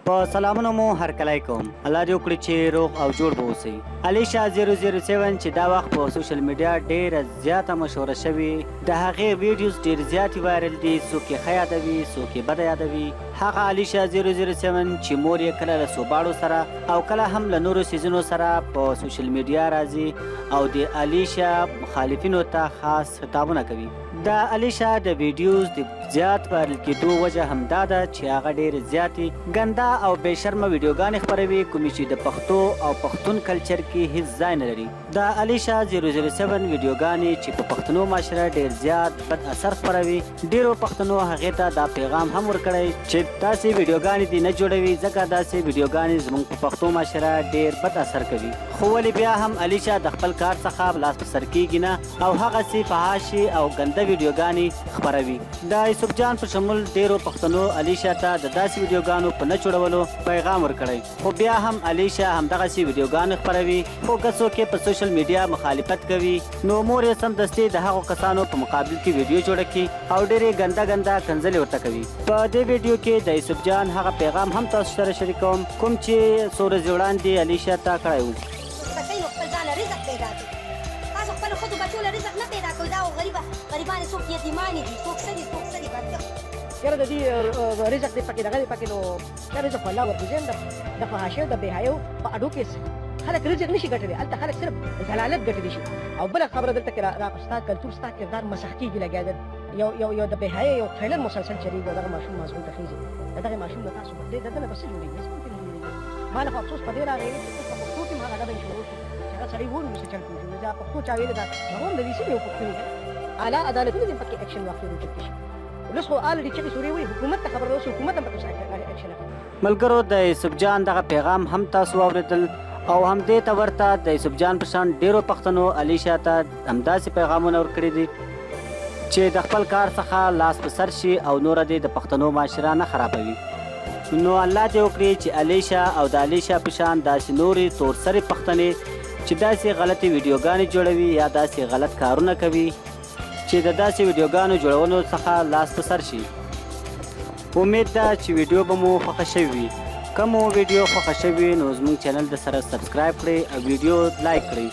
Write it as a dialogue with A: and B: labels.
A: په سلامونو مو هرکلی کوم. الله دې وکړي چې روغ او جوړ به اوسئ. علیشه 007 چې دا وخت په سوشل میډیا ډېره زیاته مشهوره شوې، د هغې ویډیوز ډېر زیاتې وایرل دي. څوک یې ښه یادوي، څوک یې بده یادوي. هغه علیشه 007 چې مور یې کله له سوباړو سره او کله هم له نورو سیزونو سره په سوشل میډیا راځي او د علیشه مخالفینو ته خاص خطابونه کوي. د علیشه د ویډیوز د زیات وایرل کېدو وجه همدا ده چې هغه ډېرې زیاتې ګنده او بې شرمه ویډیوګانې خپروي، کومې چې د پښتو او پښتون کلچر کې هیڅ ځای نه لري. د علیشه 007 ویډیوګانې چې په پښتنو معاشره ډېر زیات بد اثر خپروي، ډېرو پښتنو هغې ته دا پیغام هم ورکړی چې داسې ویډیوګانې دې نه جوړوي، ځکه داسې ویډیوګانې زموږ په پښتو معاشره ډېر بد اثر کوي. خو ولې بیا هم علیشه د خپل کار څخه لاس په سر کېږي نه او هغسې فحاشي او ګنده ویډیوګانې خپروي. د یوسف جان په شمول ډېرو پښتنو علیشه ته د داسې ویډیوګانو په نه جوړولو پیغام ورکړی، خو بیا هم علیشه همدغسې ویډیوګانې خپروي. خو که څوک یې په سوشل میډیا مخالفت کوي، نو مور یې سمدستي د هغو کسانو په مقابل کې ویډیو جوړه کړي او ډېرې ګنده ګنده کنځلې ورته کوي. په دې ویډیو کې د یوسف جان هغه پیغام هم تاسو سره شریکوم کوم چې څو ورځې وړاندې علیشه ته کړی و.
B: بچی نو خپل ځان رزق پیدا کړي، تاسو خپلو ښځو بچو له رزق نه پیدا کوئ. دا غریبان څوک یتیمانې دي، څوک څه دي څوک څه دي.
C: یاره د دې رزق دی پکې دغه دی پکې، نو دا رزق خو الله ورکوي. د فحاشیو د بېحیاو په اډو کې خلک رزق نشي ګټلی، هلته خلک صرف ضلالت ګټلی شي. او بله خبره دلته کې ستا کلتور ستا کردار مسخ کېږي لګیا. یو د بېحیايي یو ټریلر مسلسل چلېږي او دغه ماشوم مازغون ته خېږي. د دغې ماشوم له تاسو بدلې د ده نه به څه جوړېږي؟ هېڅ ممکن نه جوړېږي. ما له خو افسوس په دې راغی چې اوس په پښتو کې هم هغه ډبه شروع شو چې هغه سړی ووایي چې چل کوي. دا پښتو چا ویلې ده هغه هم د دې سیمې یو پښتون دی. اعلی عدالتونه دې پکې اکشن واخلي اوچت شي. اوس خو آلرېډي چغې سورې وایي حکومت ته خبر اوس حکومت هم پکې اکشن اخلي.
A: ملګرو، د یوسف جان دغه پیغام هم تاسو واورېدل او همدې ته ورته د یوسف جان په شان ډېرو پښتنو علیشه ته همداسې پیغامونه ورکړي دي چې د خپل کار څخه لاس په سر شي او نوره دې د پښتنو معاشره نه خرابوي. نو الله دې وکړي چې علیشه او د علیشه په شان داسې نورې تور سرې پښتنې چې داسې غلطې ویډیوګانې جوړوي یا داسې غلط کارونه کوي چې د داسې ویډیوګانو جوړولو څخه لاس په سر شي. امید ده چې ویډیو به مو خوښه شوې وي. که مو ویډیو خوښه شوې نو زموږ چینل د سره سبسکرایب کړئ او ویډیو لایک کړئ.